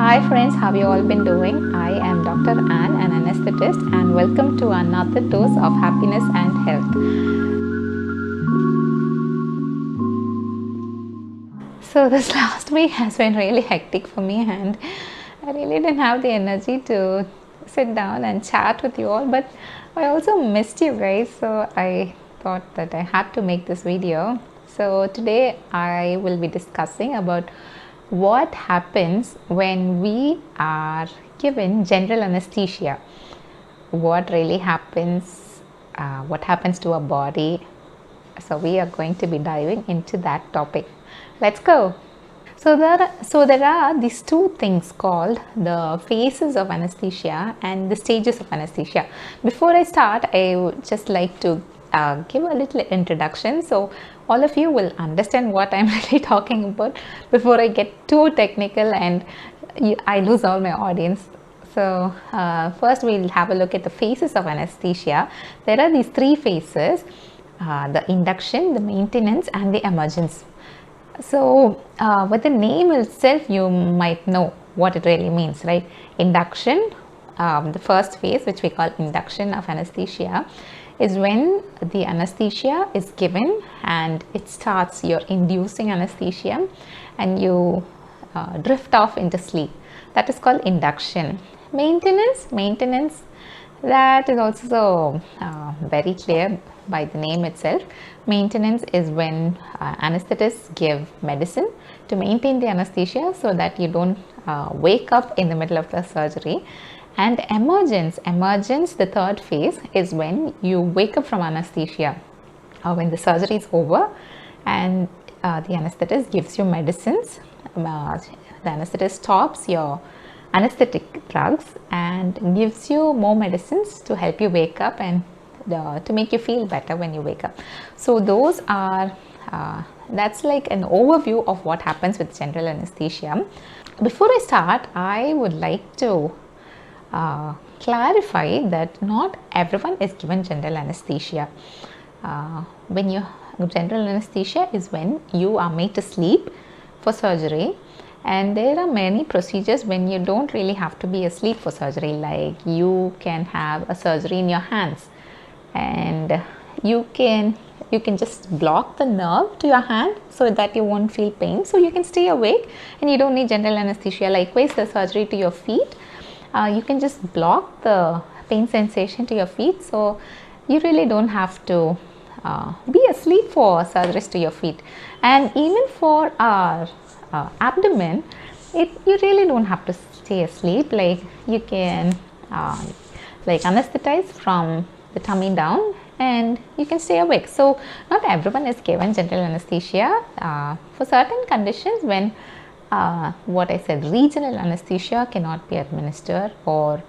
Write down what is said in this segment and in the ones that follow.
Hi friends, how you all been doing? I am Dr. Ann, an anesthetist, and welcome to another dose of happiness and health. So this last week has been really hectic for me, and I really didn't have the energy to sit down and chat with you all, but I also missed you guys, so I thought that I had to make this video. So today I will be discussing about what happens when we are given general anesthesia. What really happens, what happens to our body. So we are going to be diving into that topic. Let's go. So there are these two things called the phases of anesthesia and the stages of anesthesia. Before I start, I would just like to give a little introduction so all of you will understand what I'm really talking about before I get too technical and I lose all my audience. So first we'll have a look at the phases of anesthesia. There are these three phases, the induction, the maintenance and the emergence. So with the name itself you might know what it really means, right? Induction, the first phase, which we call induction of anesthesia, is when the anesthesia is given and it starts, you're inducing anesthesia and you drift off into sleep. That is called induction. Maintenance, that is also very clear by the name itself. Maintenance is when anesthetists give medicine to maintain the anesthesia so that you don't wake up in the middle of the surgery. And emergence, the third phase, is when you wake up from anesthesia or when the surgery is over and the anesthetist gives you medicines. The anesthetist stops your anesthetic drugs and gives you more medicines to help you wake up and to make you feel better when you wake up. So those are that's like an overview of what happens with general anesthesia. Before I start, I would like to clarify that not everyone is given general anesthesia. General anesthesia is when you are made to sleep for surgery, and there are many procedures when you don't really have to be asleep for surgery, like you can have a surgery in your hands and you can just block the nerve to your hand so that you won't feel pain, so you can stay awake and you don't need general anesthesia. Likewise, the surgery to your feet, you can just block the pain sensation to your feet, so you really don't have to be asleep for surgeries to your feet. And even for our abdomen, you really don't have to stay asleep. Like you can anesthetize from the tummy down and you can stay awake. So not everyone is given general anesthesia for certain conditions when what I said, regional anesthesia cannot be administered, or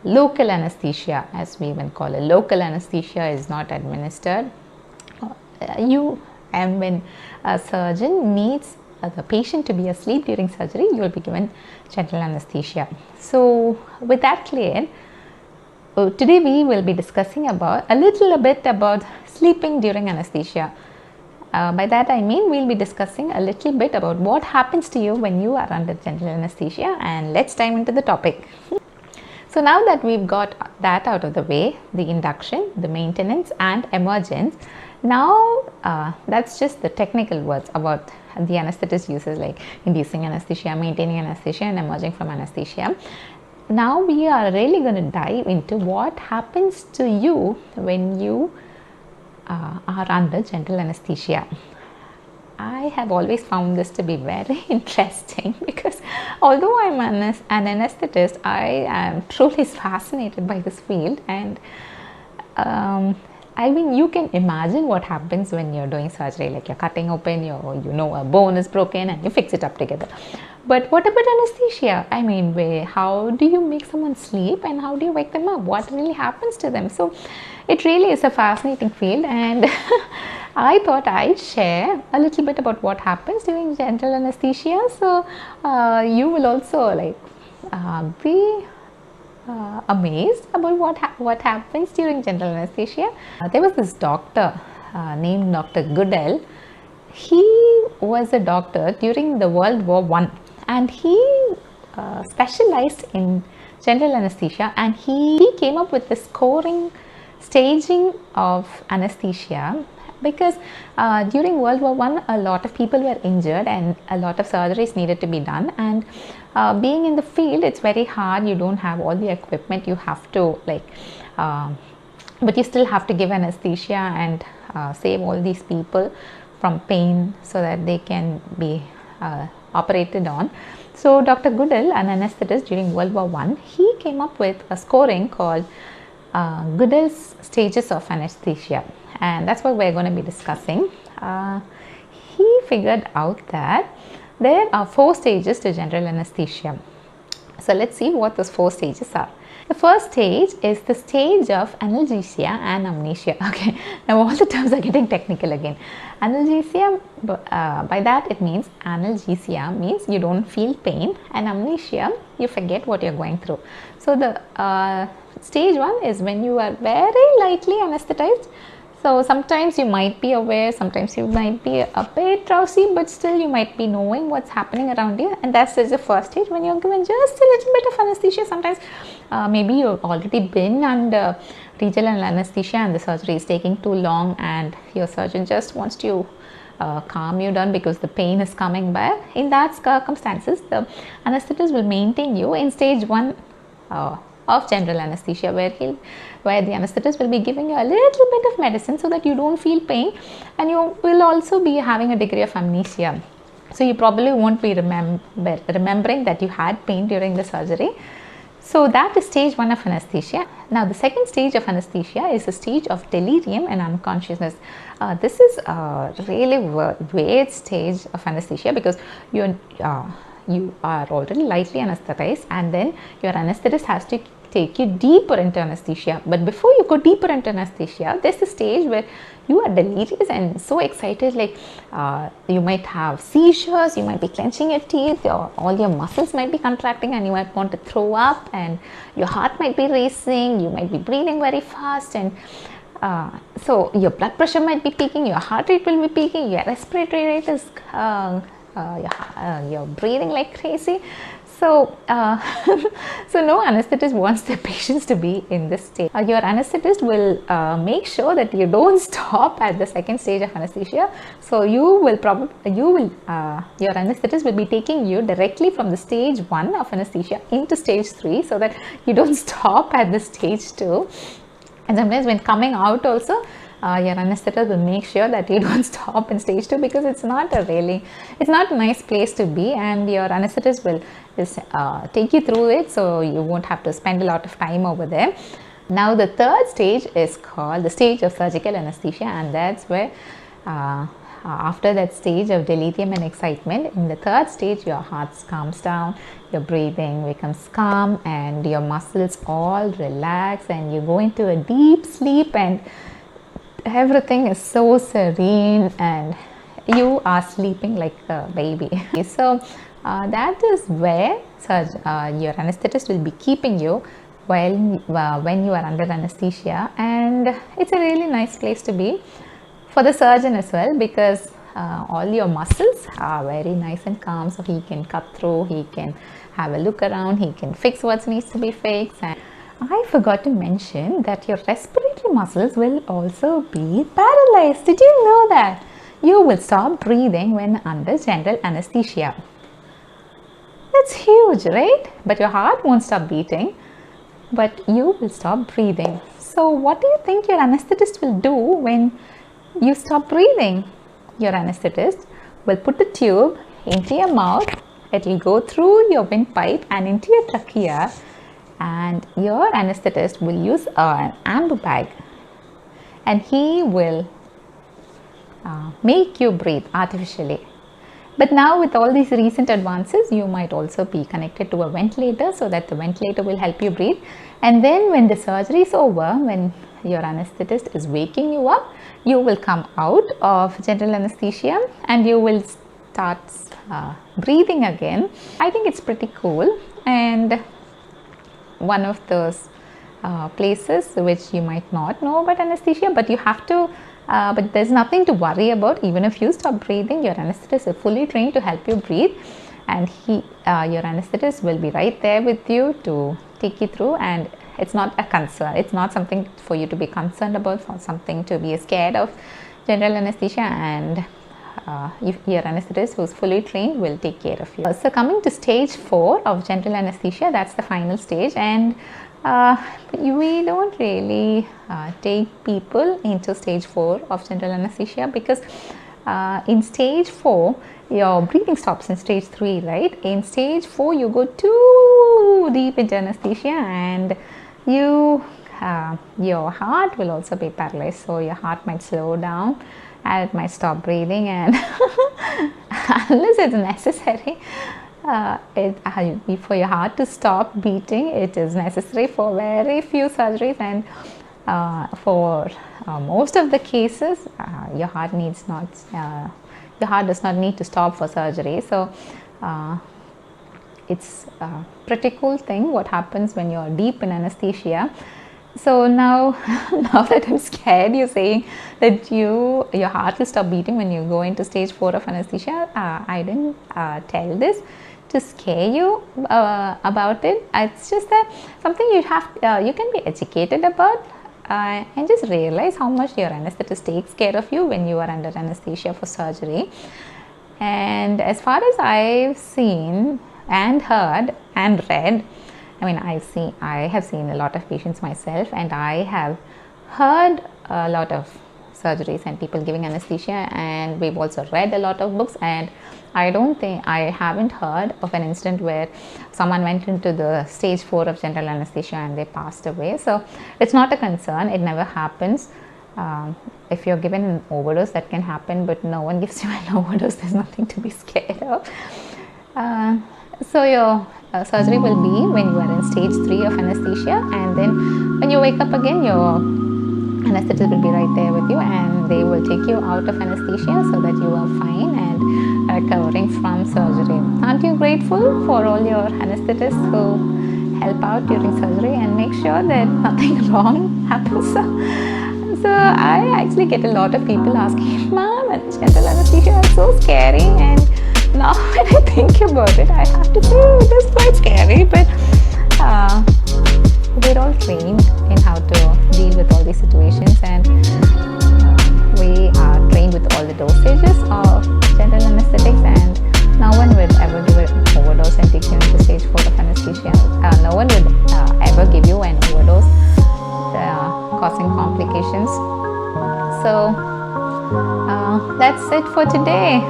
local anesthesia, as we even call it, local anesthesia is not administered. When a surgeon needs the patient to be asleep during surgery, you will be given general anesthesia. So with that clear, today we will be discussing a little bit about sleeping during anesthesia. By that I mean we'll be discussing a little bit about what happens to you when you are under general anesthesia, and let's dive into the topic. So now that we've got that out of the way, the induction, the maintenance and emergence, now that's just the technical words about the anesthetist uses, like inducing anesthesia, maintaining anesthesia and emerging from anesthesia. Now we are really going to dive into what happens to you when you are under general anesthesia. I have always found this to be very interesting because although I'm an anesthetist, I am truly fascinated by this field. And I mean, you can imagine what happens when you're doing surgery, like you're cutting open, a bone is broken and you fix it up together. But what about anesthesia? I mean, how do you make someone sleep and how do you wake them up? What really happens to them? So it really is a fascinating field, and I thought I'd share a little bit about what happens during general anesthesia. So you will also be amazed about what happens during general anesthesia. There was this doctor named Dr. Goodell. He was a doctor during the World War I, and he specialized in general anesthesia, and he came up with the staging of anesthesia because during World War I, a lot of people were injured and a lot of surgeries needed to be done. And being in the field, it's very hard. You don't have all the equipment. You have to but you still have to give anesthesia and save all these people from pain so that they can be operated on. So Dr. Goodall, an anesthetist during World War I, he came up with a scoring called Goodall's Stages of Anaesthesia, and that's what we're going to be discussing. He figured out that there are 4 stages to general anesthesia. So let's see what those 4 stages are. The first stage is the stage of analgesia and amnesia. Okay, now all the terms are getting technical again. Analgesia, by that it means, analgesia means you don't feel pain, and amnesia, you forget what you're going through. So the stage 1 is when you are very lightly anesthetized. So sometimes you might be aware, sometimes you might be a bit drowsy, but still you might be knowing what's happening around you, and that's the first stage when you're given just a little bit of anesthesia. Sometimes maybe you've already been under regional anesthesia and the surgery is taking too long and your surgeon just wants to calm you down because the pain is coming back. In that circumstances, the anesthetist will maintain you in stage 1 of general anesthesia, where the anesthetist will be giving you a little bit of medicine so that you don't feel pain, and you will also be having a degree of amnesia. So you probably won't be remembering that you had pain during the surgery. So that is stage 1 of anesthesia. Now the second stage of anesthesia is the stage of delirium and unconsciousness. This is a really weird stage of anesthesia because you are already lightly anesthetized, and then your anesthetist has to take you deeper into anesthesia. But before you go deeper into anesthesia, there's a stage where you are delirious and so excited, like you might have seizures, you might be clenching your teeth, all your muscles might be contracting, and you might want to throw up, and your heart might be racing, you might be breathing very fast, and so your blood pressure might be peaking, your heart rate will be peaking, your respiratory rate is you're breathing like crazy. So, so no anesthetist wants their patients to be in this state. Your anesthetist will make sure that you don't stop at the second stage of anesthesia. So your anesthetist will be taking you directly from the stage 1 of anesthesia into stage 3, so that you don't stop at the stage 2. And sometimes when coming out also, your anesthetist will make sure that you don't stop in stage 2, because it's not a nice place to be, and your anesthetist will just take you through it, so you won't have to spend a lot of time over there. Now the third stage is called the stage of surgical anesthesia, and that's where after that stage of delirium and excitement, in the third stage your heart calms down, your breathing becomes calm, and your muscles all relax, and you go into a deep sleep, and everything is so serene and you are sleeping like a baby. So that is where your anesthetist will be keeping you when you are under anesthesia, and it's a really nice place to be for the surgeon as well, because all your muscles are very nice and calm, so he can cut through, he can have a look around, he can fix what needs to be fixed. And I forgot to mention that your respiratory muscles will also be paralyzed. Did you know that? You will stop breathing when under general anesthesia. That's huge, right? But your heart won't stop beating, but you will stop breathing. So what do you think your anesthetist will do when you stop breathing? Your anesthetist will put a tube into your mouth, it will go through your windpipe and into your trachea, and your anesthetist will use an amber bag, and he will make you breathe artificially. But now with all these recent advances, you might also be connected to a ventilator, so that the ventilator will help you breathe. And then when the surgery is over, when your anesthetist is waking you up, you will come out of general anesthesia and you will start breathing again. I think it's pretty cool, and one of those places which you might not know about anesthesia, but you have to but there's nothing to worry about. Even if you stop breathing, your anesthetist is fully trained to help you breathe. and your anesthetist will be right there with you to take you through, and it's not a concern. It's not something for you to be concerned about, or something to be scared of. General anesthesia, and your anesthetist, who's fully trained, will take care of you. So coming to stage 4 of general anesthesia, that's the final stage, and we don't really take people into stage 4 of general anesthesia, because in stage 4 your breathing stops in stage 3, right? In stage 4 you go too deep into anesthesia, and your heart will also be paralyzed, so your heart might slow down and it might stop breathing, and unless it's necessary, for your heart to stop beating, it is necessary for very few surgeries, and for most of the cases your heart does not need to stop for surgery. So it's a pretty cool thing what happens when you're deep in anesthesia. So now that I'm scared you're saying that your heart will stop beating when you go into stage 4 of anesthesia, I didn't tell this to scare you about it. It's just that something you can be educated about, and just realize how much your anesthetist takes care of you when you are under anesthesia for surgery. And as far as I've seen and heard and read, I have seen a lot of patients myself, and I have heard a lot of surgeries and people giving anesthesia, and we've also read a lot of books, and I haven't heard of an incident where someone went into the stage 4 of general anesthesia and they passed away. So it's not a concern, it never happens. If you're given an overdose, that can happen, but no one gives you an overdose. There's nothing to be scared of. So your surgery will be when you are in stage 3 of anesthesia, and then when you wake up again, your anesthetist will be right there with you, and they will take you out of anesthesia so that you are fine and recovering from surgery. Aren't you grateful for all your anesthetists who help out during surgery and make sure that nothing wrong happens? So I actually get a lot of people asking, "Mom, general anesthesia is so scary," and now when I think about it, I have to say it is quite scary, but we're all trained in how to deal with all these situations, and we are trained with all the dosages of general anesthetics, and no one will ever give an overdose and take you into stage 4 of anesthesia. No one will ever give you an overdose causing complications. So that's it for today.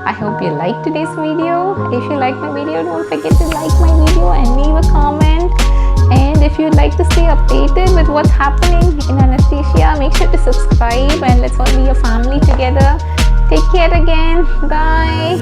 I hope you liked today's video. If you like my video, don't forget to like my video and leave a comment. And if you'd like to stay updated with what's happening in anesthesia, make sure to subscribe, and let's all be a family together. Take care again. Bye.